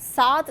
7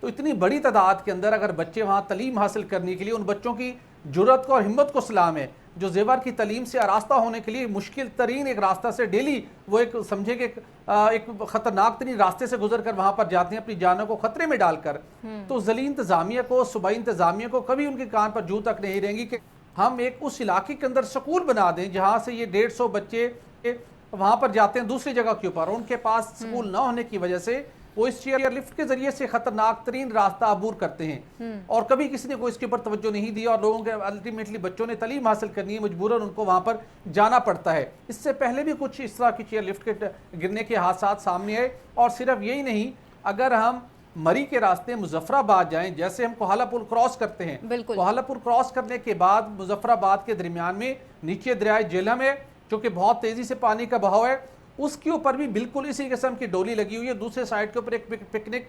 تو اتنی بڑی تعداد کے اندر اگر بچے وہاں تعلیم حاصل کرنے کے لیے، ان بچوں کی جرات کو اور ہمت کو سلام ہے جو زیور کی تعلیم سے آراستہ ہونے کے لیے مشکل ترین ایک راستہ سے ڈیلی وہ ایک سمجھے کہ ایک خطرناک ترین راستے سے گزر کر وہاں پر جاتے ہیں اپنی جانوں کو خطرے میں ڈال کر. تو ضلعی انتظامیہ کو، صوبائی انتظامیہ کو کبھی ان کے کان پر جوں تک نہیں رہیں گی کہ ہم ایک اس علاقے کے اندر سکول بنا دیں جہاں سے یہ 150 بچے وہاں پر جاتے ہیں دوسری جگہ کے اوپر، ان کے پاس سکول نہ ہونے کی وجہ سے وہ اس چیئر لفٹ کے ذریعے سے خطرناک ترین راستہ عبور کرتے ہیں. اور کبھی کسی نے کوئی اس کے اوپر توجہ نہیں دی اور لوگوں کے الٹیمیٹلی بچوں نے تعلیم حاصل کرنی ہے، مجبوراً ان کو وہاں پر جانا پڑتا ہے. اس سے پہلے بھی کچھ اس طرح کی چیئر لفٹ کے گرنے کے حادثات سامنے آئے. اور صرف یہی نہیں، اگر ہم مری کے راستے مظفر آباد جائیں، جیسے ہم کوہالہ پل کراس کرتے ہیں، کوہالہ پل کراس کرنے کے بعد مظفر آباد کے درمیان میں نیچے دریائے جہلم ہے جو کہ بہت تیزی سے پانی کا بہاؤ ہے، اس کے اوپر بھی بالکل اسی قسم کی ڈولی لگی ہوئی ہے. دوسرے سائڈ کے اوپر ایک پکنک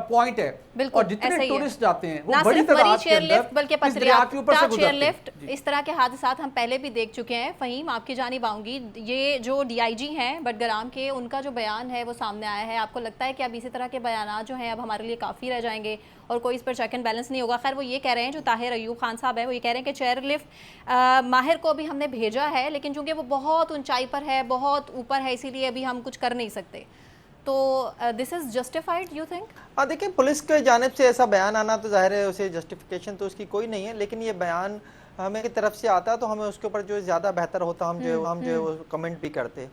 پوائنٹ ہے اور جتنے ٹورسٹ جاتے ہیں وہ بڑی تعداد کے اندر بلکہ اس دریا کے اوپر سے چیئر گزرتے لفٹ ہیں. اس طرح کے حادثات ہم پہلے بھی دیکھ چکے ہیں. فہیم، آپ کی جانب آؤں گی. یہ جو ڈی آئی جی ہیں بٹگرام کے، ان کا جو بیان ہے وہ سامنے آیا ہے. آپ کو لگتا ہے کہ اب اسی طرح کے بیانات جو ہیں اب ہمارے لیے کافی رہ جائیں گے اور کوئی اس پر چیک اینڈ بیلنس نہیں ہوگا؟ خیر وہ یہ کہہ رہے ہیں، جو طاہر ایوب خان صاحب ہیں، وہ یہ کہہ رہے ہیں کہ چیئر لفٹ ماہر کو بھی ہم نے بھیجا ہے لیکن چونکہ وہ بہت اونچائی پر ہے، بہت اوپر ہے، اسی لیے ابھی ہم کچھ کر نہیں سکتے. تو دس از جسٹیفائڈ یو تھنک؟ دیکھیں، پولیس کے جانب سے ایسا بیان آنا تو ظاہر ہے اسے جسٹیفیکیشن تو اس کی کوئی نہیں ہے، لیکن یہ بیان ہمیں کی طرف سے آتا تو ہمیں اس کے اوپر جو زیادہ بہتر ہوتا ہم جو کمنٹ بھی کرتے،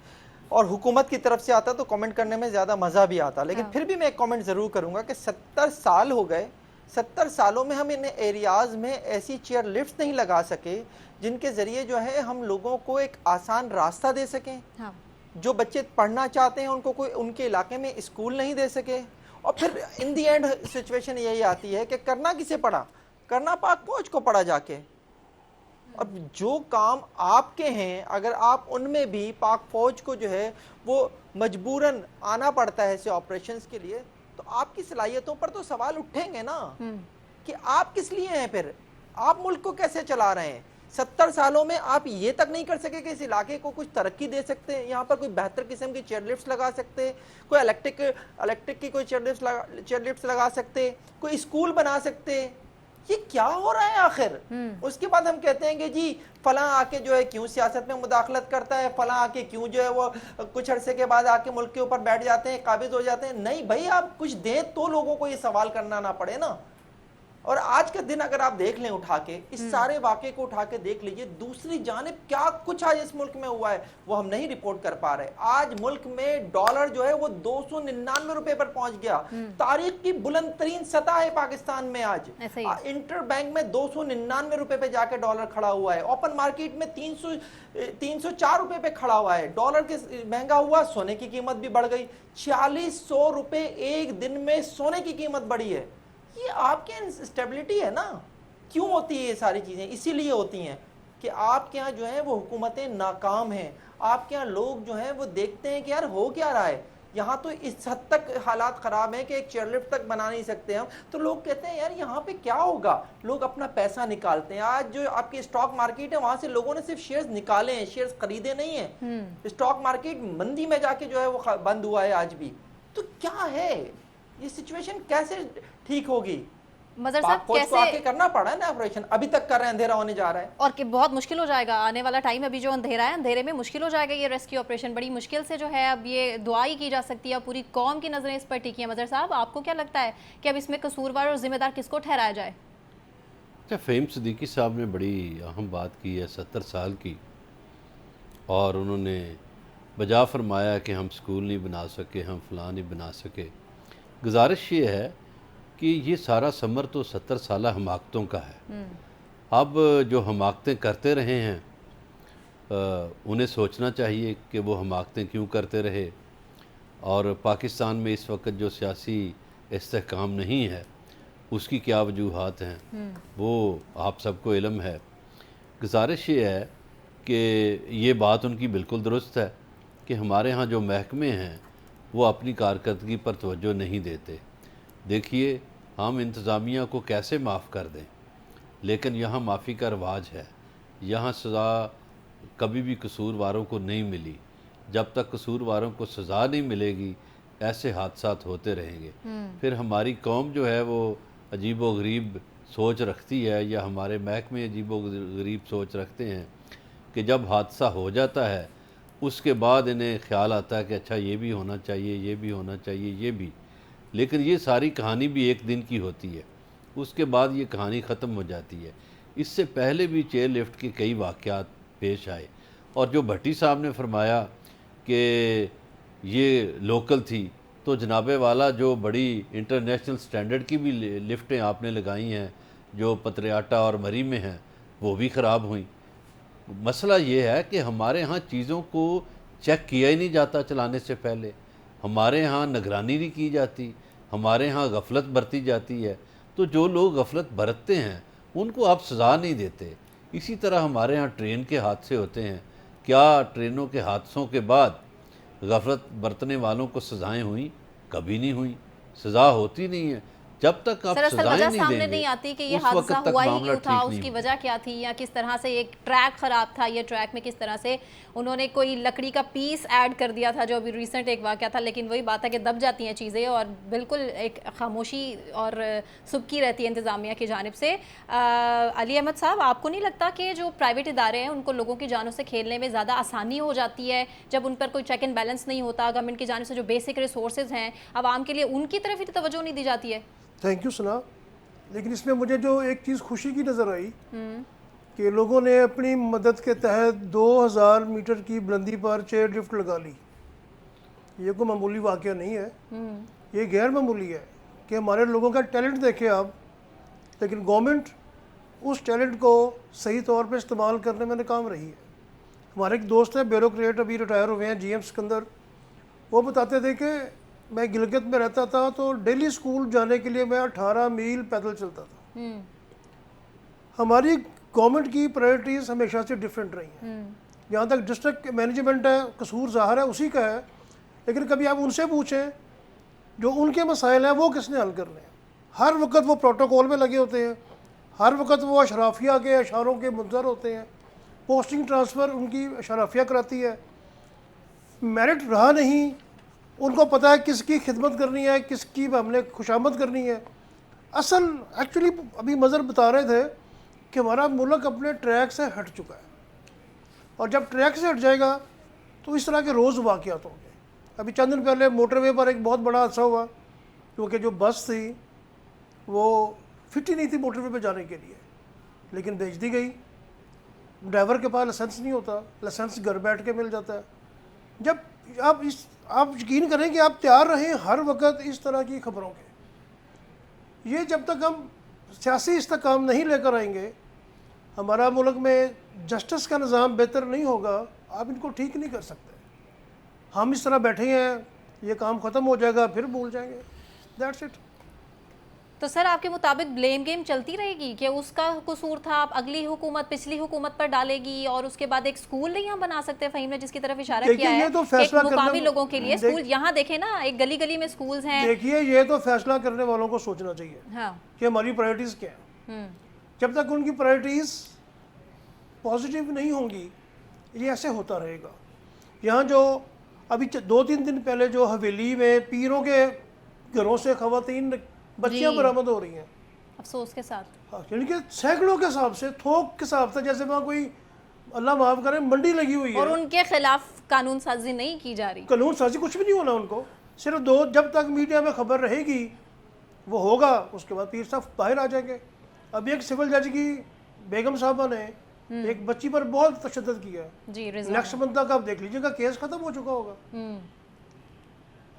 اور حکومت کی طرف سے آتا تو کمنٹ کرنے میں زیادہ مزہ بھی آتا. لیکن پھر بھی میں ایک کمنٹ ضرور کروں گا کہ 70 سال ہو گئے، 70 سالوں میں ہم ان ایریاز میں ایسی چیئر لفٹس نہیں لگا سکے جن کے ذریعے جو ہے ہم لوگوں کو ایک آسان راستہ دے سکیں. جو بچے پڑھنا چاہتے ہیں ان کو کوئی ان کے علاقے میں اسکول نہیں دے سکے. اور پھر ان دی اینڈ سچویشن یہی آتی ہے کہ کرنا کسے پڑا؟ کرنا پاک فوج کو پڑا جا کے. اب جو کام آپ کے ہیں اگر آپ ان میں بھی پاک فوج کو جو ہے وہ مجبوراً آنا پڑتا ہے ایسے آپریشنز کے لیے، تو آپ کی صلاحیتوں پر تو سوال اٹھیں گے نا کہ آپ کس لیے ہیں، پھر آپ ملک کو کیسے چلا رہے ہیں. 70 سالوں میں آپ یہ تک نہیں کر سکے کہ اس علاقے کو کچھ ترقی دے سکتے ہیں، یہاں پر کوئی بہتر قسم کی چیئر لفٹس لگا سکتے، کوئی الیکٹرک کی کوئی چیئر لفٹس لگا سکتے، کوئی اسکول بنا سکتے. یہ کیا ہو رہا ہے آخر؟ اس کے بعد ہم کہتے ہیں کہ جی فلاں آ کے جو ہے کیوں سیاست میں مداخلت کرتا ہے، فلاں آ کے کیوں جو ہے وہ کچھ عرصے کے بعد آ کے ملک کے اوپر بیٹھ جاتے ہیں، قابض ہو جاتے ہیں. نہیں بھائی، آپ کچھ دیں تو لوگوں کو یہ سوال کرنا نہ پڑے نا. اور آج کا دن اگر آپ دیکھ لیں اٹھا کے، اس سارے واقعے کو اٹھا کے دیکھ لیجئے، دوسری جانب کیا کچھ آج اس ملک میں ہوا ہے وہ ہم نہیں رپورٹ کر پا رہے. آج ملک میں ڈالر جو ہے وہ 299 روپے پر پہنچ گیا. تاریخ کی بلند ترین سطح ہے پاکستان میں آج. انٹر بینک میں 299 روپے پہ جا کے ڈالر کھڑا ہوا ہے. اوپن مارکیٹ میں 304 روپے پہ کھڑا ہوا ہے. ڈالر کے مہنگا ہوا، سونے کی قیمت بھی بڑھ گئی. 4600 روپے ایک دن میں سونے کی قیمت بڑھی ہے. یہ آپ کے اسٹیبلٹی ہے نا. کیوں ہوتی ہے یہ ساری چیزیں؟ اسی لیے ہوتی ہیں کہ آپ کے ہاں جو ہیں وہ حکومتیں ناکام ہیں. آپ کے ہاں لوگ جو ہیں وہ دیکھتے ہیں کہ یار ہو کیا رہا ہے یہاں، تو اس حد تک حالات خراب ہیں کہ ایک چیئر لفٹ تک بنا نہیں سکتے ہم. تو لوگ کہتے ہیں یار یہاں پہ کیا ہوگا، لوگ اپنا پیسہ نکالتے ہیں. آج جو آپ کی اسٹاک مارکیٹ ہے وہاں سے لوگوں نے صرف شیئرز نکالے ہیں، شیئرز خریدے نہیں ہیں. اسٹاک مارکیٹ مندی میں جا کے جو ہے وہ بند ہوا ہے آج بھی. تو کیا ہے یہ سچویشن؟ کیسے ٹھیک ہوگی؟ مظہر صاحب کیسے آکے کرنا پڑا ہے نا آپریشن، ابھی تک کر رہے ہیں، اندھیرا ہونے جا رہا ہے اور کہ بہت مشکل ہو جائے گا آنے والا ٹائم. ابھی جو اندھیرا ہے، اندھیرے میں مشکل ہو جائے گا یہ ریسکیو آپریشن. بڑی مشکل سے جو ہے اب یہ دعا ہی کی جا سکتی ہے. پوری قوم کی نظریں اس پر ٹکی ہیں. مظہر صاحب، آپ کو کیا لگتا ہے کہ اب اس میں قصوروار اور ذمہ دار کس کو ٹھہرایا جائے؟ فہیم صدیقی صاحب نے بڑی اہم بات کی ہے 70 سال کی، اور انہوں نے بجا فرمایا کہ ہم سکول نہیں بنا سکے، ہم فلاں نہیں بنا سکے. گزارش یہ ہے کہ یہ سارا ثمر تو 70 سالہ حماقتوں کا ہے. اب جو حماقتیں کرتے رہے ہیں انہیں سوچنا چاہیے کہ وہ حماقتیں کیوں کرتے رہے. اور پاکستان میں اس وقت جو سیاسی استحکام نہیں ہے اس کی کیا وجوہات ہیں وہ آپ سب کو علم ہے. گزارش یہ ہے کہ یہ بات ان کی بالکل درست ہے کہ ہمارے ہاں جو محکمے ہیں وہ اپنی کارکردگی پر توجہ نہیں دیتے. دیکھیے، ہم انتظامیہ کو کیسے معاف کر دیں، لیکن یہاں معافی کا رواج ہے. یہاں سزا کبھی بھی قصورواروں کو نہیں ملی. جب تک قصورواروں کو سزا نہیں ملے گی ایسے حادثات ہوتے رہیں گے. پھر ہماری قوم جو ہے وہ عجیب و غریب سوچ رکھتی ہے, یا ہمارے محکمے عجیب و غریب سوچ رکھتے ہیں کہ جب حادثہ ہو جاتا ہے اس کے بعد انہیں خیال آتا ہے کہ اچھا یہ بھی ہونا چاہیے, یہ بھی ہونا چاہیے, یہ بھی. لیکن یہ ساری کہانی بھی ایک دن کی ہوتی ہے, اس کے بعد یہ کہانی ختم ہو جاتی ہے. اس سے پہلے بھی چیئر لفٹ کے کئی واقعات پیش آئے, اور جو بھٹی صاحب نے فرمایا کہ یہ لوکل تھی, تو جناب والا جو بڑی انٹرنیشنل سٹینڈرڈ کی بھی لفٹیں آپ نے لگائی ہیں جو پتریاٹا اور مری میں ہیں, وہ بھی خراب ہوئیں. مسئلہ یہ ہے کہ ہمارے ہاں چیزوں کو چیک کیا ہی نہیں جاتا چلانے سے پہلے, ہمارے ہاں نگرانی نہیں کی جاتی, ہمارے ہاں غفلت برتی جاتی ہے. تو جو لوگ غفلت برتتے ہیں ان کو آپ سزا نہیں دیتے. اسی طرح ہمارے ہاں ٹرین کے حادثے ہوتے ہیں, کیا ٹرینوں کے حادثوں کے بعد غفلت برتنے والوں کو سزائیں ہوئیں؟ کبھی نہیں ہوئیں, سزا ہوتی نہیں ہے. جب تک آپ سر اصل سزائیں وجہ نہیں سامنے دیں گے نہیں آتی کہ یہ اس وقت حادثہ تک ہوا ہی معاملہ کیوں تھا, ٹھیک اس نہیں کی ہوگا. وجہ کیا تھی, یا کس طرح سے ایک ٹریک خراب تھا, یہ ٹریک میں کس طرح سے انہوں نے کوئی لکڑی کا پیس ایڈ کر دیا تھا جو ابھی ریسنٹ ایک واقعہ تھا. لیکن وہی بات ہے کہ دب جاتی ہیں چیزیں اور بالکل ایک خاموشی اور سبکی رہتی ہے انتظامیہ کی جانب سے. علی احمد صاحب, آپ کو نہیں لگتا کہ جو پرائیویٹ ادارے ہیں ان کو لوگوں کی جانوں سے کھیلنے میں زیادہ آسانی ہو جاتی ہے جب ان پر کوئی چیک اینڈ بیلنس نہیں ہوتا؟ گورنمنٹ کی جانب سے جو بیسک ریسورسز ہیں عوام کے لیے, ان کی طرف ہی توجہ نہیں دی جاتی ہے. تھینک یو سنا. لیکن اس میں مجھے جو ایک چیز خوشی کی نظر آئی کہ لوگوں نے اپنی مدد کے تحت 2000 میٹر کی بلندی پر چیئر لفٹ لگا لی. یہ کوئی معمولی واقعہ نہیں ہے, یہ غیر معمولی ہے کہ ہمارے لوگوں کا ٹیلنٹ دیکھیں آپ, لیکن گورنمنٹ اس ٹیلنٹ کو صحیح طور پہ استعمال کرنے میں ناکام رہی ہے. ہمارے ایک دوست ہیں بیوروکریٹ, ابھی ریٹائر ہوئے ہیں, جی ایم سکندر, وہ بتاتے تھے کہ میں گلگت میں رہتا تھا تو ڈیلی اسکول جانے کے لیے میں 18 میل پیدل چلتا تھا. ہماری گورنمنٹ کی پرائرٹیز ہمیشہ سے ڈیفرنٹ رہی ہیں. جہاں تک ڈسٹرکٹ مینجمنٹ ہے, قصور ظاہر ہے اسی کا ہے, لیکن کبھی آپ ان سے پوچھیں جو ان کے مسائل ہیں وہ کس نے حل کرنے ہیں. ہر وقت وہ پروٹوکول میں لگے ہوتے ہیں, ہر وقت وہ اشرافیہ کے اشاروں کے منظر ہوتے ہیں, پوسٹنگ ٹرانسفر ان کی اشرافیہ کراتی ہے, میرٹ رہا نہیں, ان کو پتہ ہے کس کی خدمت کرنی ہے, کس کی ہم نے خوشامد کرنی ہے. اصل ایکچولی ابھی مظہر بتا رہے تھے کہ ہمارا ملک اپنے ٹریک سے ہٹ چکا ہے, اور جب ٹریک سے ہٹ جائے گا تو اس طرح کے روز واقعات ہوں گے. ابھی چند دن پہلے موٹر وے پر ایک بہت بڑا حادثہ ہوا, کیونکہ جو بس تھی وہ فٹ ہی نہیں تھی موٹر وے پہ جانے کے لیے, لیکن بھیج دی گئی. ڈرائیور کے پاس لائسنس نہیں ہوتا, لائسنس گھر بیٹھ کے مل جاتا ہے. جب آپ یقین کریں کہ آپ تیار رہیں ہر وقت اس طرح کی خبروں کے. یہ جب تک ہم سیاسی استحکام نہیں لے کر آئیں گے, ہمارا ملک میں جسٹس کا نظام بہتر نہیں ہوگا, آپ ان کو ٹھیک نہیں کر سکتے. ہم اس طرح بیٹھے ہیں, یہ کام ختم ہو جائے گا پھر بھول جائیں گے, دیٹس اٹ. تو سر آپ کے مطابق بلیم گیم چلتی رہے گی کہ اس کا قصور تھا, آپ اگلی حکومت پچھلی حکومت پر ڈالے گی, اور اس کے بعد ایک سکول نہیں ہم بنا سکتے؟ فہیم نے جس کی طرف اشارہ کیا ہے ایک مقامی لوگوں کے لیے سکول, یہاں دیکھیں نا ایک گلی گلی میں سکولز ہیں. دیکھیے یہ تو فیصلہ کرنے والوں کو سوچنا چاہیے کہ ہماری پرائرٹیز کیا ہیں. جب تک ان کی پرائرٹیز پازیٹیو نہیں ہوں گی یہ ایسے ہوتا رہے گا. یہاں جو ابھی 2-3 دن پہلے جو حویلی میں پیروں کے گھروں سے خواتین بچیاں برآمد ہو رہی ہیں, افسوس کے ساتھ, یعنی کہ سینکڑوں کے حساب سے, تھوک کے حساب سے, جیسے وہاں کوئی اللہ معاف کرے منڈی لگی ہوئی ہے, اور ان کے خلاف قانون سازی نہیں کی جا رہی. قانون سازی کچھ بھی نہیں ہونا ان کو, صرف جب تک میڈیا میں خبر رہے گی وہ ہوگا, اس کے بعد پیر صاحب باہر آ جائیں گے. ابھی ایک سول جج کی بیگم صاحبہ نے ایک بچی پر بہت تشدد کیا ہے, جی نیکسٹ منتھ تک آپ دیکھ لیجیے گا کیس ختم ہو چکا ہوگا.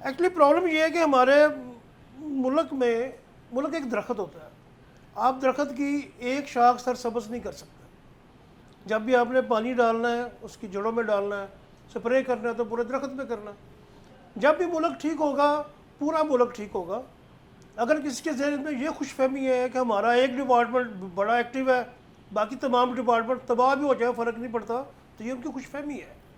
ایکچولی پرابلم یہ ہے کہ ہمارے ملک ایک درخت ہوتا ہے, آپ درخت کی ایک شاخ سرسبز نہیں کر سکتے. جب بھی آپ نے پانی ڈالنا ہے اس کی جڑوں میں ڈالنا ہے, سپرے کرنا ہے تو پورے درخت میں کرنا ہے. جب بھی ملک ٹھیک ہوگا پورا ملک ٹھیک ہوگا. اگر کسی کے ذہن میں یہ خوش فہمی ہے کہ ہمارا ایک ڈپارٹمنٹ بڑا ایکٹیو ہے باقی تمام ڈپارٹمنٹ تباہ بھی ہو جائے فرق نہیں پڑتا, تو یہ ان کی خوش فہمی ہے.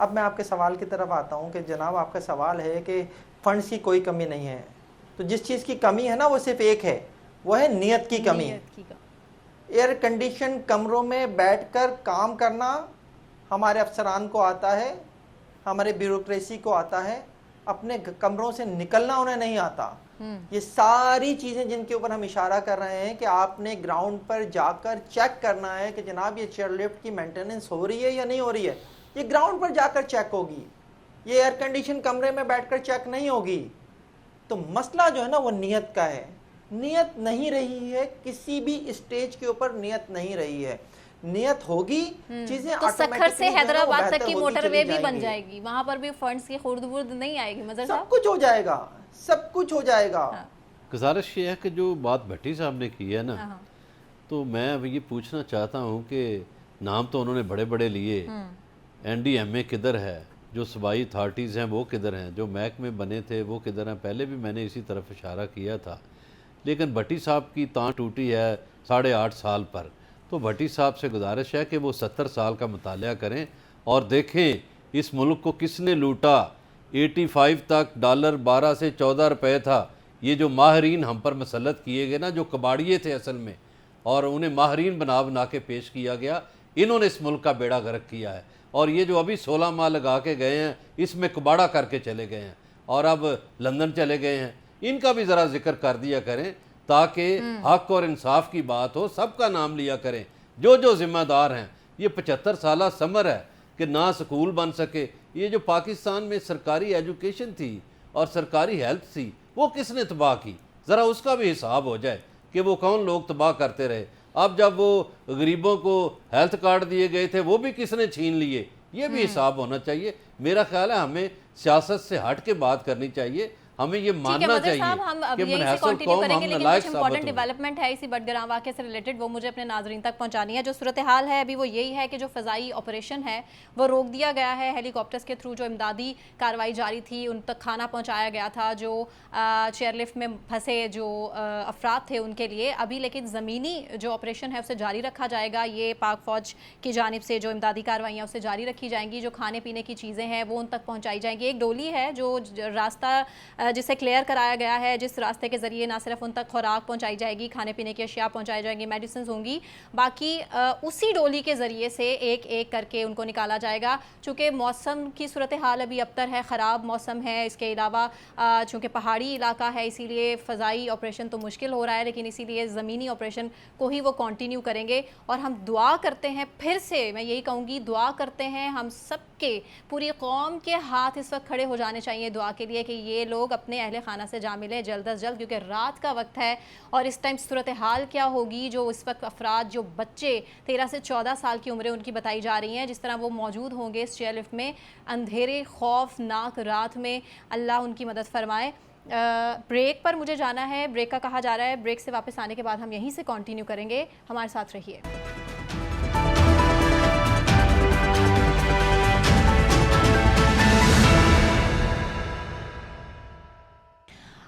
اب میں آپ کے سوال کی طرف آتا ہوں کہ جناب آپ کا سوال ہے کہ فنڈز کی کوئی کمی نہیں ہے، تو جس چیز کی کمی ہے نا وہ صرف ایک ہے، وہ ہے نیت کی کمی۔ نیت کی کمی۔ ایئر کنڈیشن کمروں میں بیٹھ کر کام کرنا ہمارے افسران کو آتا ہے، ہمارے بیوروکریسی کو آتا ہے، اپنے کمروں سے نکلنا انہیں نہیں آتا۔ یہ ساری چیزیں جن کے اوپر ہم اشارہ کر رہے ہیں کہ آپ نے گراؤنڈ پر جا کر چیک کرنا ہے کہ جناب یہ چیئر لفٹ کی مینٹیننس ہو رہی ہے یا نہیں ہو رہی ہے، یہ گراؤنڈ پر جا کر چیک ہوگی، یہ ایئر کنڈیشن کمرے میں بیٹھ کر چیک نہیں ہوگی۔ تو مسئلہ جو ہے نا وہ نیت کا ہے، نیت نہیں رہی ہے، کسی بھی اسٹیج کے اوپر نیت نہیں رہی ہے۔ نیت ہوگی چیزیں تو سکھر سے حیدرآباد تک کی موٹر وے بھی بن گی، جائے گی، وہاں پر بھی فنڈز کی خورد برد نہیں آئے گی مظہر سب صاحب؟ کچھ ہو جائے گا، سب کچھ ہو جائے گا۔ گزارش یہ ہے کہ جو بات بھٹی صاحب نے کی ہے نا، تو میں اب یہ پوچھنا چاہتا ہوں کہ نام تو انہوں نے بڑے بڑے لیے، این ڈی ایم اے کدھر ہے، جو صوبائی اتھارٹیز ہیں وہ کدھر ہیں، جو محکمے بنے تھے وہ کدھر ہیں، پہلے بھی میں نے اسی طرف اشارہ کیا تھا۔ لیکن بھٹی صاحب کی تان ٹوٹی ہے 8.5 سال پر، تو بھٹی صاحب سے گزارش ہے کہ وہ 70 سال کا مطالعہ کریں اور دیکھیں اس ملک کو کس نے لوٹا۔ 85 تک ڈالر 12 سے 14 روپے تھا۔ یہ جو ماہرین ہم پر مسلط کیے گئے نا، جو کباڑیے تھے اصل میں، اور انہیں ماہرین بنا کے پیش کیا گیا، انہوں نے اس ملک کا بیڑا غرق کیا ہے۔ اور یہ جو ابھی 16 ماہ لگا کے گئے ہیں، اس میں کباڑا کر کے چلے گئے ہیں اور اب لندن چلے گئے ہیں، ان کا بھی ذرا ذکر کر دیا کریں تاکہ حق اور انصاف کی بات ہو، سب کا نام لیا کریں جو جو ذمہ دار ہیں۔ یہ 75 سالہ سمر ہے کہ نہ سکول بن سکے۔ یہ جو پاکستان میں سرکاری ایجوکیشن تھی اور سرکاری ہیلتھ تھی، وہ کس نے تباہ کی؟ ذرا اس کا بھی حساب ہو جائے کہ وہ کون لوگ تباہ کرتے رہے۔ اب جب وہ غریبوں کو ہیلتھ کارڈ دیے گئے تھے، وہ بھی کس نے چھین لیے؟ یہ بھی حساب ہونا چاہیے۔ میرا خیال ہے ہمیں سیاست سے ہٹ کے بات کرنی چاہیے، ہمیں یہ ماننا چاہیے ہم اب کہ یہیں سے منحصر کنٹینیو قوم کریں ہم گے، لیکن نالائق کچھ ثابت امپورٹنٹ ہوئے۔ ڈیولپمنٹ ہے اسی بٹگرام واقعے سے ریلیٹڈ، وہ مجھے اپنے ناظرین تک پہنچانی ہے۔ جو صورتحال ہے ابھی وہ یہی ہے کہ جو فضائی آپریشن ہے وہ روک دیا گیا ہے، ہیلی کاپٹرز کے تھرو جو امدادی کارروائی جاری تھی ان تک کھانا پہنچایا گیا تھا جو چیئر لفٹ میں پھنسے جو افراد تھے ان کے لیے ابھی، لیکن زمینی جو آپریشن ہے اسے جاری رکھا جائے گا۔ یہ پاک فوج کی جانب سے جو امدادی کارروائیاں اسے جاری رکھی جائیں گی، جو کھانے پینے کی چیزیں ہیں وہ ان تک پہنچائی جائیں گی۔ ایک ڈولی ہے جو راستہ جسے کلیئر کرایا گیا ہے، جس راستے کے ذریعے نہ صرف ان تک خوراک پہنچائی جائے گی، کھانے پینے کی اشیاء پہنچائی جائیں گی، میڈیسنز ہوں گی، باقی اسی ڈولی کے ذریعے سے ایک ایک کر کے ان کو نکالا جائے گا۔ چونکہ موسم کی صورتحال ابھی ابتر ہے، خراب موسم ہے، اس کے علاوہ چونکہ پہاڑی علاقہ ہے اسی لیے فضائی آپریشن تو مشکل ہو رہا ہے، لیکن اسی لیے زمینی آپریشن کو ہی وہ کنٹینیو کریں گے۔ اور ہم دعا کرتے ہیں، پھر سے میں یہی کہوں گی، دعا کرتے ہیں ہم سب کے، پوری قوم کے ہاتھ اس وقت کھڑے ہو جانے چاہیے دعا کے لیے کہ یہ لوگ اپنے اہل خانہ سے جا ملے جلد از جلد، کیونکہ رات کا وقت ہے اور اس ٹائم صورتحال کیا ہوگی۔ جو اس وقت افراد، جو بچے 13 سے 14 سال کی عمریں ان کی بتائی جا رہی ہیں، جس طرح وہ موجود ہوں گے اس چیئر لفٹ میں اندھیرے خوفناک رات میں، اللہ ان کی مدد فرمائے۔ بریک پر مجھے جانا ہے، بریک کا کہا جا رہا ہے، بریک سے واپس آنے کے بعد ہم یہیں سے کنٹینیو کریں گے، ہمارے ساتھ رہیے۔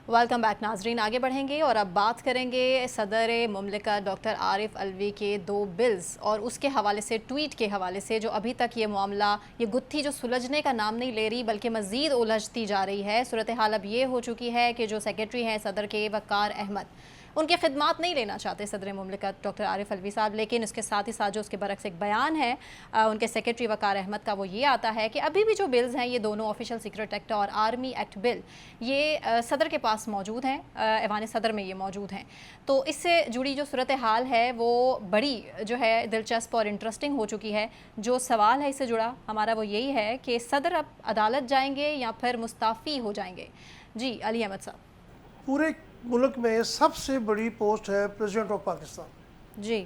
ویلکم بیک ناظرین، آگے بڑھیں گے اور اب بات کریں گے صدر مملکت ڈاکٹر عارف الوی کے 2 بلز اور اس کے حوالے سے، ٹویٹ کے حوالے سے، جو ابھی تک یہ معاملہ، یہ گتھی جو سلجھنے کا نام نہیں لے رہی بلکہ مزید الجھتی جا رہی ہے۔ صورتحال اب یہ ہو چکی ہے کہ جو سیکرٹری ہیں صدر کے، وقار احمد، ان کی خدمات نہیں لینا چاہتے صدر مملکت ڈاکٹر عارف الوی صاحب، لیکن اس کے ساتھ ہی ساتھ جو اس کے برعکس ایک بیان ہے ان کے سیکرٹری وقار احمد کا، وہ یہ آتا ہے کہ ابھی بھی جو بلز ہیں، یہ دونوں آفیشل سیکرٹ ایکٹ اور آرمی ایکٹ بل، یہ صدر کے پاس موجود ہیں، ایوان صدر میں یہ موجود ہیں۔ تو اس سے جڑی جو صورتحال ہے وہ بڑی جو ہے دلچسپ اور انٹرسٹنگ ہو چکی ہے۔ جو سوال ہے اس سے جڑا ہمارا وہ یہی ہے کہ صدر اب عدالت جائیں گے یا پھر مستعفی ہو جائیں گے؟ جی علی احمد صاحب۔ پورے ملک میں سب سے بڑی پوسٹ ہے پریزیڈنٹ آف پاکستان، جی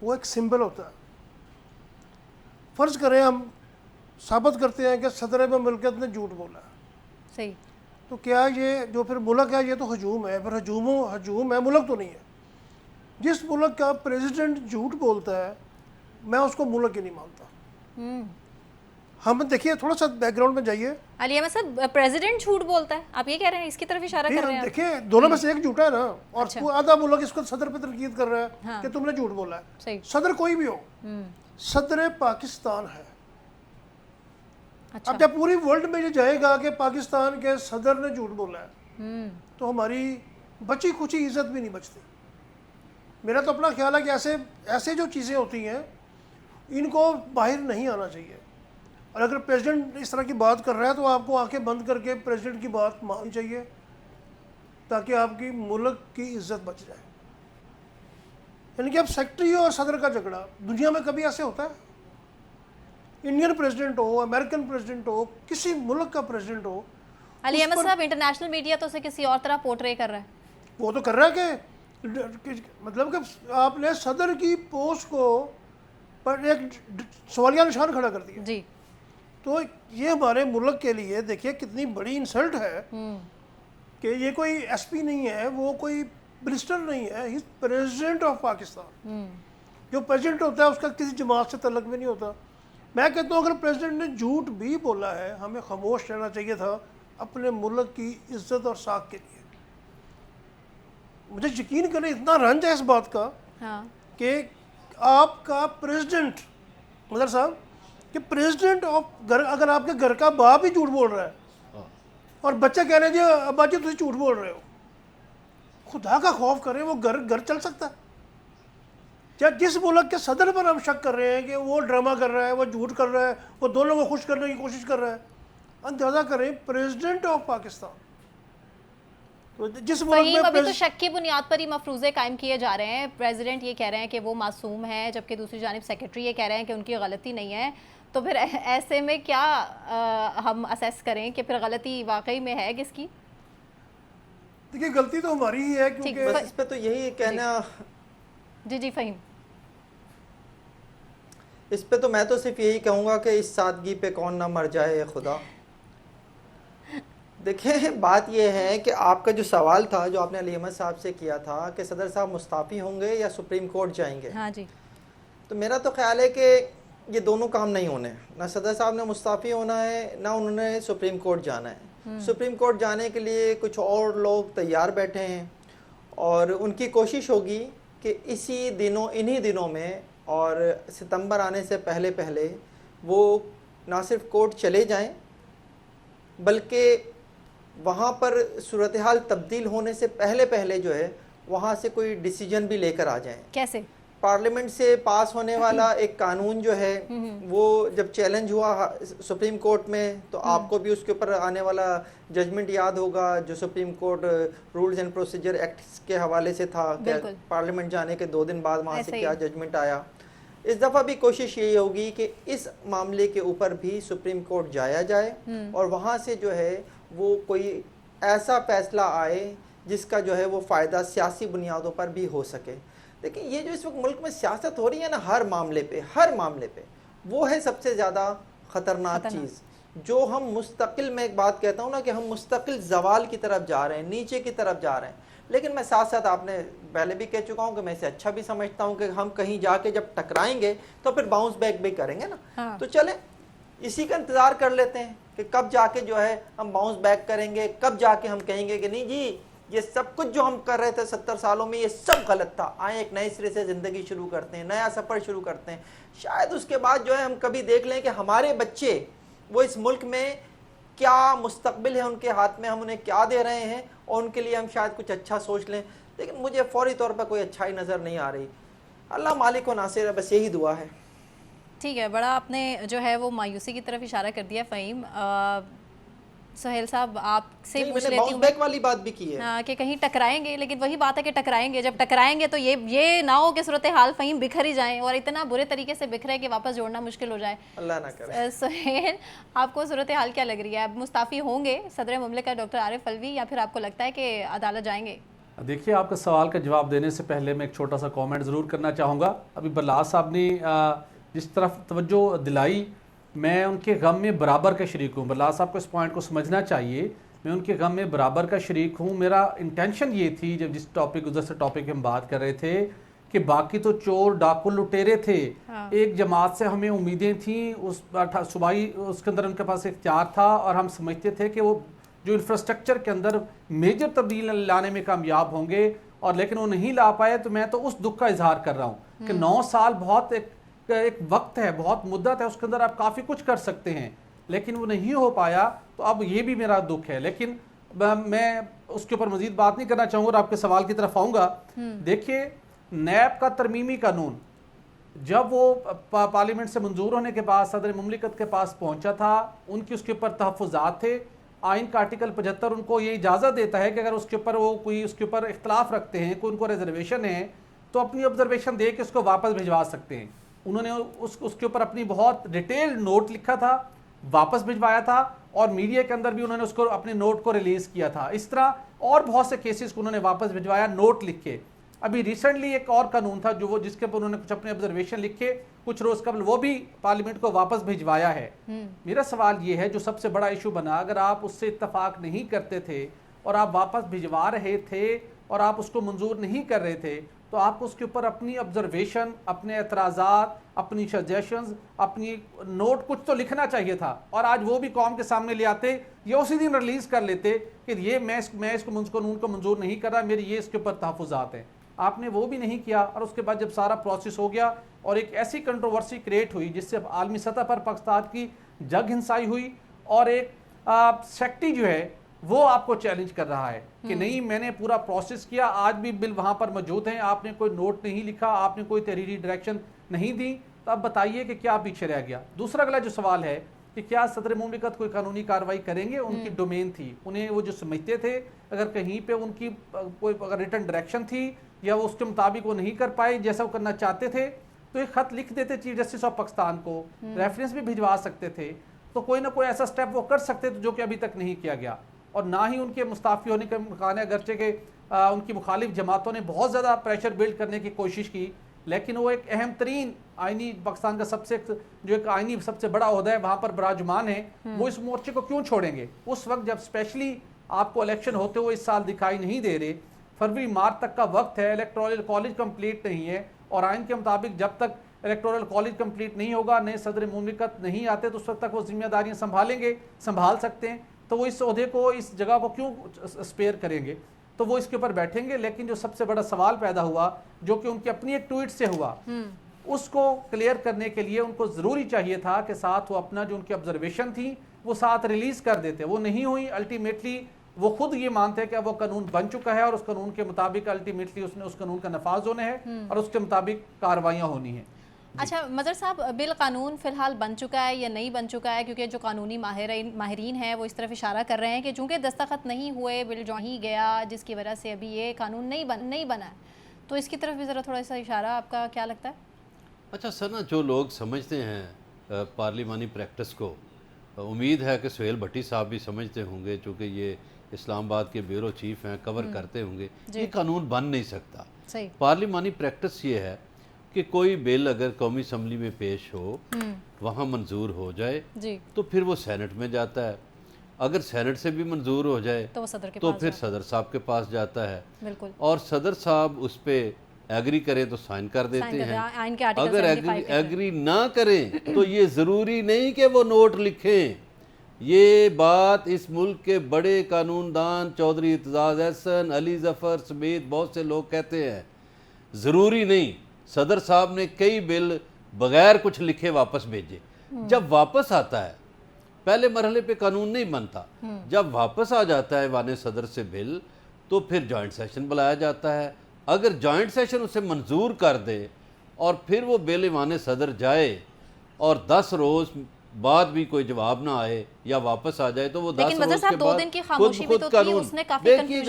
وہ ایک سمبل ہوتا ہے۔ فرض کریں ہم ثابت کرتے ہیں کہ صدر مملکت نے جھوٹ بولا ہے، صحیح، تو کیا یہ جو پھر ملک ہے یہ تو ہجوم ہے، پھر ہجوم ہے، ملک تو نہیں ہے۔ جس ملک کا پریزیڈنٹ جھوٹ بولتا ہے میں اس کو ملک ہی نہیں مانتا۔ ہم دیکھیے تھوڑا سا بیک گراؤنڈ میں جائیے۔ علی احمد صاحب، پریزیڈنٹ جھوٹ بولتا ہے، آپ یہ کہہ رہے ہیں، اس کی طرف اشارہ کر رہے ہیں؟ دیکھیے دونوں میں سے ایک جھوٹا ہے نا، اور آدھا ملک اس کو صدر پہ تنقید کر رہا ہے کہ تم نے جھوٹ بولا ہے۔ صحیح، صدر کوئی بھی ہو، صدر پاکستان ہے، اب جب پوری ورلڈ میں یہ جائے گا کہ پاکستان کے صدر نے جھوٹ بولا ہے تو ہماری بچی کچی عزت بھی نہیں بچتی. میرا تو اپنا خیال ہے کہ ایسے جو چیزیں ہوتی ہیں ان کو باہر نہیں آنا چاہیے. اور اگر پریزیڈنٹ اس طرح کی بات کر رہا ہے تو آپ کو آنکھیں بند کر کے پریزیڈنٹ کی بات ماننی چاہیے تاکہ آپ کی ملک کی عزت بچ جائے. یعنی کہ اب سیکٹری اور صدر کا جھگڑا دنیا میں کبھی ایسے ہوتا ہے؟ انڈین پریزیڈنٹ ہو, امریکن پریزیڈنٹ ہو, کسی ملک کا پریزیڈنٹ ہو, علی احمد صاحب انٹرنیشنل میڈیا تو اسے کسی اور طرح پورٹرے کر رہا ہے. وہ تو کر رہا ہے کہ مطلب کہ آپ نے صدر کی پوسٹ کو پر ایک سوالیہ نشان کھڑا کر دیا. جی تو یہ ہمارے ملک کے لیے دیکھیے کتنی بڑی انسلٹ ہے کہ یہ کوئی ایس پی نہیں ہے, وہ کوئی منسٹر نہیں ہے, ہی پریزیڈنٹ آف پاکستان. جو پریزیڈنٹ ہوتا ہے اس کا کسی جماعت سے تعلق بھی نہیں ہوتا. میں کہتا ہوں اگر پریزیڈنٹ نے جھوٹ بھی بولا ہے ہمیں خاموش رہنا چاہیے تھا اپنے ملک کی عزت اور ساکھ کے لیے. مجھے یقین کریں اتنا رنج ہے اس بات کا کہ آپ کا پریزیڈنٹ مظہر صاحب کہ پریزیڈنٹ آف گھر, اگر آپ کے گھر کا باپ ہی جھوٹ بول رہا ہے اور بچہ کہہ رہے ہیں جی ابا جی تم جھوٹ بول رہے ہو, خدا کا خوف کریں وہ گھر چل سکتا ہے؟ جس ملک کے صدر پر ہم شک کر رہے ہیں کہ وہ ڈرامہ کر رہا ہے, وہ جھوٹ کر رہا ہے, وہ دونوں کو خوش کرنے کی کوشش کر رہا ہے, اندازہ کریں پریزیڈنٹ آف پاکستان. جس ملک میں ابھی تو شک کی بنیاد پر ہی مفروضے قائم کیے جا رہے ہیں. پریزیڈنٹ یہ کہہ رہے ہیں کہ وہ معصوم ہے جبکہ دوسری جانب سیکرٹری یہ کہہ رہے ہیں کہ ان کی غلطی نہیں ہے. تو پھر ایسے میں کیا ہم اسیس کریں کہ پھر غلطی واقعی میں ہے کس کی؟ دیکھیے غلطی تو ہماری ہی ہے کیونکہ بس اس پہ تو یہی کہنا. جی فہیم, اس پہ تو میں تو صرف یہی کہوں گا کہ اس سادگی پہ کون نہ مر جائے خدا. دیکھیں بات یہ ہے کہ آپ کا جو سوال تھا جو آپ نے علی احمد صاحب سے کیا تھا کہ صدر صاحب مستعفی ہوں گے یا سپریم کورٹ جائیں گے, ہاں جی, تو میرا تو خیال ہے کہ یہ دونوں کام نہیں ہونے. نہ صدر صاحب نے مستعفی ہونا ہے نہ انہوں نے سپریم کورٹ جانا ہے. سپریم کورٹ جانے کے لیے کچھ اور لوگ تیار بیٹھے ہیں اور ان کی کوشش ہوگی کہ انہی دنوں میں اور ستمبر آنے سے پہلے وہ نہ صرف کورٹ چلے جائیں بلکہ وہاں پر صورتحال تبدیل ہونے سے پہلے جو ہے وہاں سے کوئی ڈیسیجن بھی لے کر آ جائیں. کیسے؟ پارلیمنٹ سے پاس ہونے والا ایک قانون جو ہے وہ جب چیلنج ہوا سپریم کورٹ میں تو آپ کو بھی اس کے اوپر آنے والا ججمنٹ یاد ہوگا جو supreme court rules and procedure acts کے حوالے سے تھا کہ پارلیمنٹ جانے کے 2 دن بعد وہاں سے کیا ججمنٹ آیا. اس دفعہ بھی کوشش یہی ہوگی کہ اس معاملے کے اوپر بھی سپریم کورٹ جایا جائے اور وہاں سے جو ہے وہ کوئی ایسا فیصلہ آئے جس کا جو ہے وہ فائدہ سیاسی بنیادوں پر بھی ہو سکے. لیکن یہ جو اس وقت ملک میں سیاست ہو رہی ہے نا ہر معاملے پہ وہ ہے سب سے زیادہ خطرناک چیز. جو ہم مستقل, میں ایک بات کہتا ہوں نا کہ ہم مستقل زوال کی طرف جا رہے ہیں, نیچے کی طرف جا رہے ہیں. لیکن میں ساتھ آپ نے پہلے بھی کہہ چکا ہوں کہ میں اسے اچھا بھی سمجھتا ہوں کہ ہم کہیں جا کے جب ٹکرائیں گے تو پھر باؤنس بیک بھی کریں گے نا. تو چلیں اسی کا انتظار کر لیتے ہیں کہ کب جا کے جو ہے ہم باؤنس بیک کریں گے, کب جا کے ہم کہیں گے کہ نہیں جی یہ سب کچھ جو ہم کر رہے تھے 70 سالوں میں یہ سب غلط تھا, آئیں ایک نئے سرے سے زندگی شروع کرتے ہیں, نیا سفر شروع کرتے ہیں. شاید اس کے بعد جو ہے ہم کبھی دیکھ لیں کہ ہمارے بچے وہ اس ملک میں کیا مستقبل ہے ان کے ہاتھ میں, ہم انہیں کیا دے رہے ہیں اور ان کے لیے ہم شاید کچھ اچھا سوچ لیں. لیکن مجھے فوری طور پر کوئی اچھائی نظر نہیں آ رہی. اللہ مالک و ناصر ہے, بس یہی دعا ہے. ٹھیک ہے, بڑا آپ نے جو ہے وہ مایوسی کی طرف اشارہ کر دیا. فہیم, سہیل صاحب آپ سے پوچھ لیتی ہوں بیک والی بات بھی کی ہے کہ کہیں ٹکرائیں گے, لیکن وہی بات ہے کہ ٹکرائیں گے, جب ٹکرائیں گے تو یہ نہ ہو کہ صورتحال فہیم بکھر ہی جائیں اور اتنا برے طریقے سے بکھرے کہ واپس جوڑنا مشکل ہو جائے. اللہ نہ کرے. سہیل, آپ کو صورتحال کیا لگ رہی ہے؟ اب مستعفی ہوں گے صدر مملکت ڈاکٹر عارف الوی یا پھر آپ کو لگتا ہے کہ عدالت جائیں گے؟ دیکھیے آپ کا سوال کا جواب دینے سے پہلے میں ایک چھوٹا سا کامنٹ ضرور کرنا چاہوں گا. ابھی برلاس صاحب نے جس طرف توجہ دلائی, میں ان کے غم میں برابر کا شریک ہوں. برلاس صاحب کو اس پوائنٹ کو سمجھنا چاہیے, میں ان کے غم میں برابر کا شریک ہوں. میرا انٹینشن یہ تھی جب جس ٹاپک ادھر سے ٹاپک ہم بات کر رہے تھے کہ باقی تو چور ڈاکو لٹیرے تھے, ایک جماعت سے ہمیں امیدیں تھیں, اس صوبائی اس کے اندر ان کے پاس اختیار تھا اور ہم سمجھتے تھے کہ وہ جو انفراسٹرکچر کے اندر میجر تبدیل لانے میں کامیاب ہوں گے, اور لیکن وہ نہیں لا پائے. تو میں تو اس دکھ کا اظہار کر رہا ہوں کہ 9 سال بہت ایک وقت ہے, بہت مدت ہے, اس کے اندر آپ کافی کچھ کر سکتے ہیں. لیکن وہ نہیں ہو پایا، تو اب یہ بھی میرا دکھ ہے. لیکن میں اس کے اوپر مزید بات نہیں کرنا چاہوں گا اور آپ کے سوال کی طرف آؤں گا. دیکھیے نیب کا ترمیمی قانون جب وہ پارلیمنٹ سے منظور ہونے کے بعد صدر مملکت کے پاس پہنچا تھا، ان کی اس کے اوپر تحفظات تھے. آئین کا آرٹیکل 75 ان کو یہ اجازت دیتا ہے کہ اگر اس کے اوپر وہ کوئی اس کے اوپر اختلاف رکھتے ہیں، کوئی ان کو ریزرویشن ہے، تو اپنی آبزرویشن دے کے اس کو واپس بھجوا سکتے ہیں. انہوں نے اس کے اوپر اپنی بہت ڈیٹیل نوٹ لکھا تھا، واپس بھجوایا تھا، اور میڈیا کے اندر بھی انہوں نے اس کو اپنے نوٹ کو ریلیز کیا تھا. اس طرح اور بہت سے کیسز کو انہوں نے واپس بھجوایا نوٹ لکھ کے. ابھی ریسنٹلی ایک اور قانون تھا جس کے اوپر انہوں نے کچھ اپنے آبزرویشن لکھے کچھ روز قبل، وہ بھی پارلیمنٹ کو واپس بھجوایا ہے. میرا سوال یہ ہے، جو سب سے بڑا ایشو بنا، اگر آپ اس سے اتفاق نہیں کرتے تھے اور آپ واپس بھجوا رہے تھے اور آپ اس کو منظور نہیں کر رہے تھے، تو آپ کو اس کے اوپر اپنی آبزرویشن، اپنے اعتراضات، اپنی سجیشنز، اپنی نوٹ کچھ تو لکھنا چاہیے تھا، اور آج وہ بھی قوم کے سامنے لے آتے یا اسی دن ریلیز کر لیتے کہ یہ میں اس قانون کو منظور نہیں کر رہا، میری یہ اس کے اوپر تحفظات ہیں. آپ نے وہ بھی نہیں کیا، اور اس کے بعد جب سارا پروسیس ہو گیا اور ایک ایسی کنٹروورسی کریٹ ہوئی جس سے عالمی سطح پر پاکستان کی جگ ہنسائی ہوئی، اور ایک سیکٹری جو ہے وہ آپ کو چیلنج کر رہا ہے کہ نہیں میں نے پورا پروسیس کیا، آج بھی بل وہاں پر موجود ہیں، آپ نے کوئی نوٹ نہیں لکھا، آپ نے کوئی تحریری ڈائریکشن نہیں دی، تو اب بتائیے کہ کیا پیچھے رہ گیا. دوسرا اگلا جو سوال ہے کہ کیا صدر مملکت کوئی قانونی کارروائی کریں گے؟ ان کی ڈومین تھی، انہیں وہ جو سمجھتے تھے اگر کہیں پہ ان کی کوئی اگر ریٹن ڈائریکشن تھی یا وہ اس کے مطابق وہ نہیں کر پائے جیسا وہ کرنا چاہتے تھے، تو ایک خط لکھ دیتے چیف جسٹس آف پاکستان کو، ریفرنس بھی بھجوا سکتے تھے، تو کوئی نہ کوئی ایسا سٹیپ وہ کر سکتے تھے جو کہ ابھی تک نہیں کیا گیا. اور نہ ہی ان کے مستعفی ہونے کا امکان ہے، اگرچہ کہ ان کی مخالف جماعتوں نے بہت زیادہ پریشر بلڈ کرنے کی کوشش کی، لیکن وہ ایک اہم ترین آئینی پاکستان کا جو ایک آئینی سب سے بڑا عہدہ ہے وہاں پر براجمان ہے، وہ اس مورچے کو کیوں چھوڑیں گے اس وقت جب اسپیشلی آپ کو الیکشن ہوتے ہوئے اس سال دکھائی نہیں دے رہے. فروری مارچ تک کا وقت ہے، الیکٹورل کالج کمپلیٹ نہیں ہے، اور آئین کے مطابق جب تک الیکٹورل کالج کمپلیٹ نہیں ہوگا، نئے صدر مملکت نہیں آتے، تو اس وقت تک وہ ذمہ داریاں سنبھال سکتے ہیں، تو وہ اس عہدے کو اس جگہ کو کیوں اسپیئر کریں گے؟ تو وہ اس کے اوپر بیٹھیں گے. لیکن جو سب سے بڑا سوال پیدا ہوا جو کہ ان کی اپنی ایک ٹویٹ سے ہوا، اس کو کلیئر کرنے کے لیے ان کو ضروری چاہیے تھا کہ ساتھ وہ اپنا جو ان کی آبزرویشن تھی وہ ساتھ ریلیز کر دیتے. وہ نہیں ہوئی. الٹیمیٹلی وہ خود یہ مانتے ہیں کہ اب وہ قانون بن چکا ہے اور اس قانون کے مطابق الٹیمیٹلی اس قانون کا نفاذ ہونا ہے اور اس کے مطابق کاروائیاں ہونی ہیں. اچھا مظہر صاحب، بل قانون فی الحال بن چکا ہے یا نہیں بن چکا ہے؟ کیونکہ جو قانونی ماہرین ہیں وہ اس طرف اشارہ کر رہے ہیں کہ چونکہ دستخط نہیں ہوئے، بل جو ہی گیا، جس کی وجہ سے ابھی یہ قانون نہیں بنا ہے، تو اس کی طرف بھی ذرا تھوڑا سا اشارہ آپ کا کیا لگتا ہے؟ اچھا سر، جو لوگ سمجھتے ہیں پارلیمانی پریکٹس کو، امید ہے کہ سہیل بھٹی صاحب بھی سمجھتے ہوں گے، چونکہ یہ اسلام آباد کے بیورو چیف ہیں، کور کرتے ہوں گے. یہ قانون بن نہیں سکتا. صحیح. پارلیمانی پریکٹس یہ ہے کہ کوئی بل اگر قومی اسمبلی میں پیش ہو، وہاں منظور ہو جائے تو پھر وہ سینٹ میں جاتا ہے. اگر سینٹ سے بھی منظور ہو جائے تو پھر صدر صاحب کے پاس جاتا ہے، اور صدر صاحب اس پہ ایگری کریں تو سائن کر دیتے ہیں. اگر ایگری نہ کریں تو یہ ضروری نہیں کہ وہ نوٹ لکھیں. یہ بات اس ملک کے بڑے قانون دان چودھری اعتزاز احسن، علی ظفر سمیت بہت سے لوگ کہتے ہیں ضروری نہیں. صدر صاحب نے کئی بل بغیر کچھ لکھے واپس بھیجے. جب واپس آتا ہے، پہلے مرحلے پہ قانون نہیں بنتا، جب واپس آ جاتا ہے ایوان صدر سے بل تو پھر جوائنٹ سیشن بلایا جاتا ہے. اگر جوائنٹ سیشن اسے منظور کر دے اور پھر وہ بل ایوان صدر جائے اور 10 روز بعد بھی کوئی جواب نہ آئے یا واپس آ جائے تو وہ 10 روز کے بعد خود قانون. دیکھیے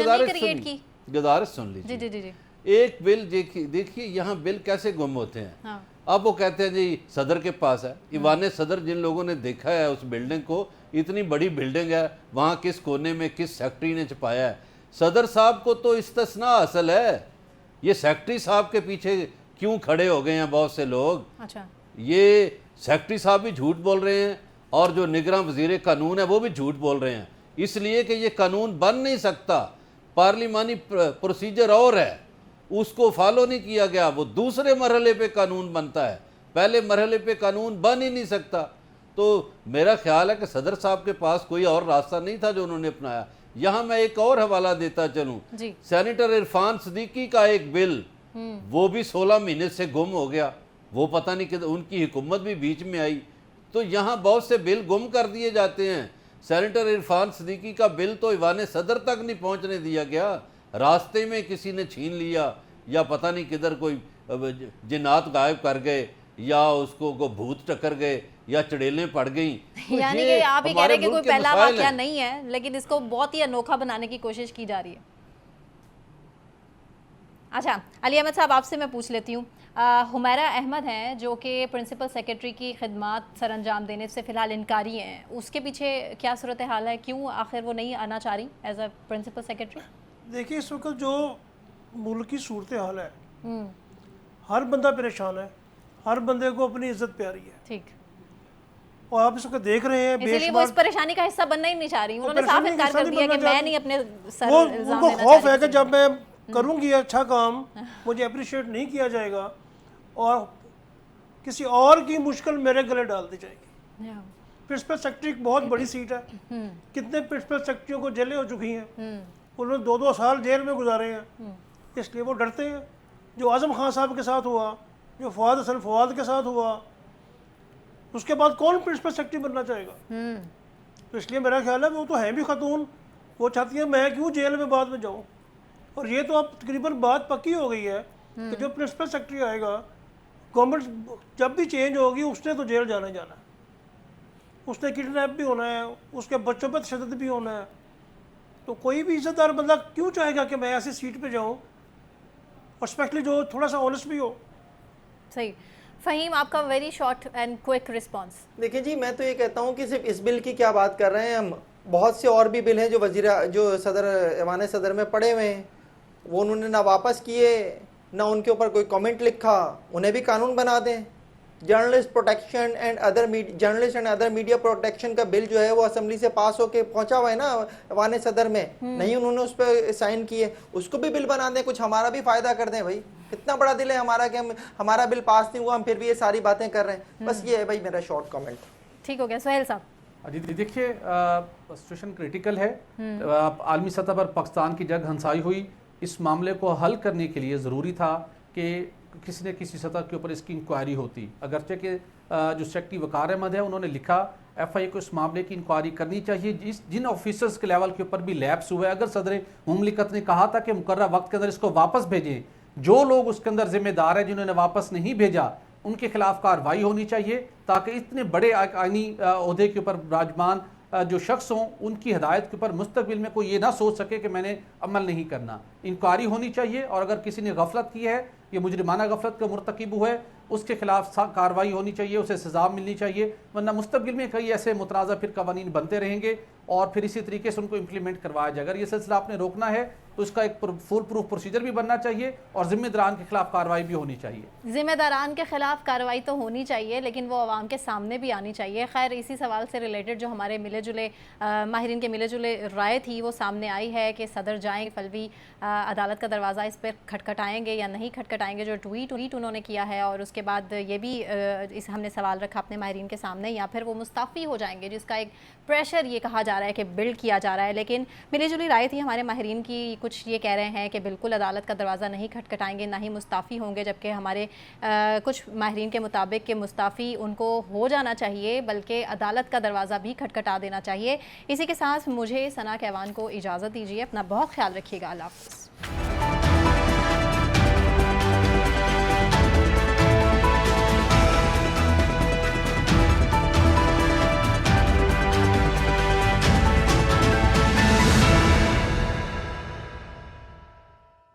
گزارش سن لیجیے. ایک بل دیکھیے یہاں بل کیسے گم ہوتے ہیں. اب وہ کہتے ہیں جی صدر کے پاس ہے. ایوان صدر جن لوگوں نے دیکھا ہے اس بلڈنگ کو، اتنی بڑی بلڈنگ ہے، وہاں کس کونے میں کس سیکٹری نے چھپایا ہے. صدر صاحب کو تو استثناء حاصل ہے. یہ سیکٹری صاحب کے پیچھے کیوں کھڑے ہو گئے ہیں بہت سے لوگ؟ یہ سیکٹری صاحب بھی جھوٹ بول رہے ہیں اور جو نگراں وزیر قانون ہے وہ بھی جھوٹ بول رہے ہیں، اس لیے کہ یہ قانون بن نہیں سکتا. پارلیمانی پروسیجر اور ہے، اس کو فالو نہیں کیا گیا. وہ دوسرے مرحلے پہ قانون بنتا ہے، پہلے مرحلے پہ قانون بن ہی نہیں سکتا. تو میرا خیال ہے کہ صدر صاحب کے پاس کوئی اور راستہ نہیں تھا جو انہوں نے اپنایا. یہاں میں ایک اور حوالہ دیتا چلوں. سینیٹر عرفان صدیقی کا ایک بل، وہ بھی 16 مہینے سے گم ہو گیا. وہ پتہ نہیں کہ ان کی حکومت بھی بیچ میں آئی تو یہاں بہت سے بل گم کر دیے جاتے ہیں. سینیٹر عرفان صدیقی کا بل تو ایوان صدر تک نہیں پہنچنے دیا گیا, راستے میں کسی نے چھین لیا, یا پتہ نہیں کدھر کوئی جنات غائب کر گئے, یا اس کو بھوت ٹکر گئے, یا چڑیلیں پڑ گئیں. یعنی کہ آپ یہ کہہ رہے ہیں کہ کوئی پہلا واقعہ نہیں ہے, لیکن اس کو بہت ہی انوکھا بنانے کی کوشش کی جا رہی ہے. اچھا علی احمد صاحب, آپ سے میں پوچھ لیتی ہوں, حمیرہ احمد ہیں جو کہ پرنسپل سیکرٹری کی خدمات سر انجام دینے سے فی الحال انکاری ہیں, اس کے پیچھے کیا صورتحال ہے, کیوں آخر وہ نہیں آنا چاہ رہی ایز اے پرنسپل سیکرٹری؟ دیکھیے اس وقت جو ملک کی صورتحال ہے, ہر بندہ پریشان ہے, ہر بندے کو اپنی عزت پیاری ہے. ٹھیک, اور آپ اس وقت دیکھ رہے ہیں اسی لیے وہ اس پریشانی کا حصہ بننا ہی نہیں چاہ رہی. انہوں نے صاف انکار کر دیا کہ میں نہیں اپنے سر وہ الزام ان کو لینا خوف چاہ ہے رہی. کہ جب میں کروں گی اچھا کام مجھے اپریشیٹ نہیں کیا جائے گا اور کسی اور کی مشکل میرے گلے ڈال دی جائے گی. پرنسپل سیکرٹری ایک بہت بڑی سیٹ ہے, کتنے پرنسپل سیکرٹریوں کو جیلیں ہو چکی ہیں, انہوں نے 2-2 سال جیل میں گزارے ہیں, اس لیے وہ ڈرتے ہیں. جو اعظم خان صاحب کے ساتھ ہوا, جو فواد حسن فواد کے ساتھ ہوا, اس کے بعد کون پرنسپل سیکرٹری بننا چاہے گا؟ تو اس لیے میرا خیال ہے وہ تو ہیں بھی خاتون, وہ چاہتی ہیں میں کیوں جیل میں بعد میں جاؤں. اور یہ تو اب تقریباً بات پکی ہو گئی ہے کہ جو پرنسپل سیکرٹری آئے گا, گورنمنٹ جب بھی چینج ہوگی اس نے تو جیل جانا ہی جانا ہے, اس نے کڈنیپ بھی ہونا ہے, اس کے بچوں پہ تشدد بھی ہونا ہے. تو کوئی بھی عزت دار بندہ کیوں چاہے گا کہ میں ایسی سیٹ پہ جاؤں, اور اسپیشلی جو تھوڑا سا آنیسٹ بھی ہو. صحیح. فہیم, آپ کا very short and quick response. دیکھیں جی, میں تو یہ کہتا ہوں کہ صرف اس بل کی کیا بات کر رہے ہیں ہم, بہت سے اور بھی بل ہیں جو ایوان صدر میں پڑے ہوئے ہیں, وہ انہوں نے نہ واپس کیے, نہ ان کے اوپر کوئی کمنٹ لکھا. انہیں بھی قانون بنا دیں. Journalist protection and other media protection کا بل جو ہے وہ اسمبلی سے پاس ہو کے پہنچا ہوا ہے نا ایوان صدر میں, نہیں انہوں نے اس پہ سائن کیے. اس کو بھی بل بنا دیں, کچھ ہمارا بھی فائدہ کر دیں. بھائی اتنا بڑا دل ہے ہمارا کہ ہمارا بل پاس نہیں ہوا, ہم پھر بھی یہ ساری باتیں کر رہے ہیں. بس یہ ہے بھائی میرا شارٹ کامنٹ. ٹھیک ہو گیا. سہیل صاحب. جی دیکھیے, سچویشن کریٹیکل ہے. عالمی سطح پر پاکستان کی جنگ ہنسائی ہوئی. اس معاملے کو حل کرنے کے لیے ضروری تھا کہ کسی نہ کسی سطح کے اوپر اس کی انکوائری ہوتی. اگرچہ کہ جو سیکرٹری وقار احمد ہے انہوں نے لکھا ایف آئی کو اس معاملے کی انکوائری کرنی چاہیے. جن آفیسرز کے لیول کے اوپر بھی لیپس ہوئے, اگر صدر مملکت نے کہا تھا کہ مقررہ وقت کے اندر اس کو واپس بھیجیں, جو لوگ اس کے اندر ذمہ دار ہیں جنہوں نے واپس نہیں بھیجا ان کے خلاف کارروائی ہونی چاہیے, تاکہ اتنے بڑے آئینی عہدے کے اوپر براجمان جو شخص ہوں ان کی ہدایت کے اوپر مستقبل میں کوئی یہ نہ سوچ سکے کہ میں نے عمل نہیں کرنا. انکوائری ہونی چاہیے, اور اگر کسی نے غفلت کی ہے, یہ مجرمانہ غفلت کا مرتکب ہوا ہے, اس کے خلاف کارروائی ہونی چاہیے, اسے سزا ملنی چاہیے. ورنہ مستقبل میں کئی ایسے متنازع پھر قوانین بنتے رہیں گے اور پھر اسی طریقے سے ان کو امپلیمنٹ کروایا جائے گا. اگر یہ سلسلہ آپ نے روکنا ہے تو اس کا ایک فول پروف پروسیجر بھی بننا چاہیے, اور ذمہ داران کے خلاف کارروائی بھی ہونی چاہیے. ذمہ داران کے خلاف کارروائی تو ہونی چاہیے, لیکن وہ عوام کے سامنے بھی آنی چاہیے. خیر, اسی سوال سے ریلیٹڈ جو ہمارے ملے جلے ماہرین کے ملے جلے رائے تھی وہ سامنے آئی ہے کہ صدر جائیں فلوی عدالت کا دروازہ اس پہ کھٹکھٹائیں گے یا نہیں کھٹکھٹائیں گے. جو ٹویٹ انہوں نے کیا ہے, اور اس کے بعد یہ بھی ہم نے سوال رکھا اپنے ماہرین کے سامنے, یا پھر وہ مستعفی ہو جائیں گے, جس کا ایک پریشر یہ کہا جا رہا ہے کہ بلڈ کیا جا رہا ہے. لیکن ملی جلی رائے تھی ہمارے ماہرین کی. کچھ یہ کہہ رہے ہیں کہ بالکل عدالت کا دروازہ نہیں کھٹکھٹائیں گے, نہ ہی مستعفی ہوں گے, جبکہ ہمارے کچھ ماہرین کے مطابق کہ مستعفی ان کو ہو جانا چاہیے, بلکہ عدالت کا دروازہ بھی کھٹکھٹا دینا چاہیے. اسی کے ساتھ مجھے ثنا کیوان کو اجازت دیجیے. اپنا بہت خیال رکھیے گا. اللہ حافظ.